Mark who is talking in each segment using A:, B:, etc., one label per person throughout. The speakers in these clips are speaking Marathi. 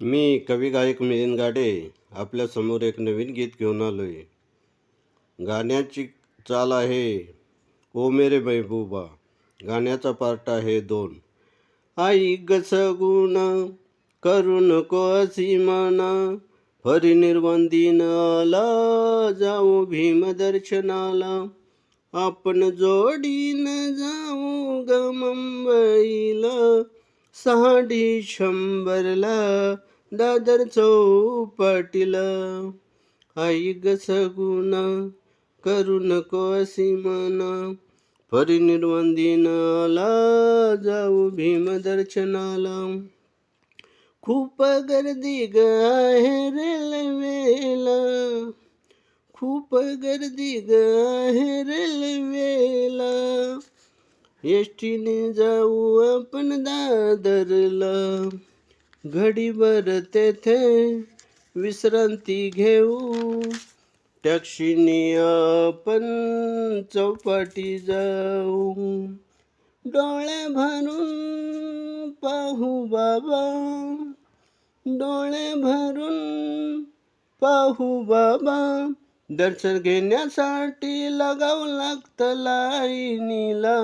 A: मी कवी गायक मिलिंद गाडे आपल्यासमोर एक नवीन गीत घेऊन आलो आहे. गाण्याची चाल आहे ओ मेरे महबूबा. गाण्याचा पार्ट आहे 2. आई ग सगुण करू नको अशी मना, फरी निर्वाण दिन आला जाऊ भीम दर्शनाला. आपण जोडीन जाऊ ग मुंबईला, 6 डिसेंबरला दादर चौपाटीला. आई ग सगुणा करू नको अशी मना, परिनिर्वाण दिनाला जाऊ भीम दर्शनाला. खूप गर्दी ग आहे रेल्वेला, खूप गर्दी ग आहे रेल्वेला. एसटीने जाऊ आपण दादरला, घडीभर तेथे विश्रांती घेऊ. टॅक्सीने आपण चौपाटी जाऊ, डोळे भरून पाहू बाबा, डोळे भरून पाहू बाबा. दर्शन घेण्यासाठी लगावं लागतं लाईनीला,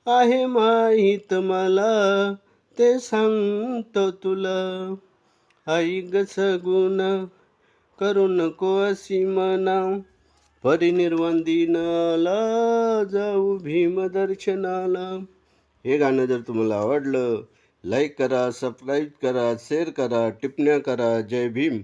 A: आहे माहीत मला ते सांगतो तुला. आई ग सगुणा करू नको अशी मना, परिनिर्वाण दिनाला जाऊ भीम दर्शनाला. हे गाणं जर तुम्हाला आवडलं, लाईक करा, सबस्क्राईब करा, शेअर करा, टिप्पण्या करा. जय भीम.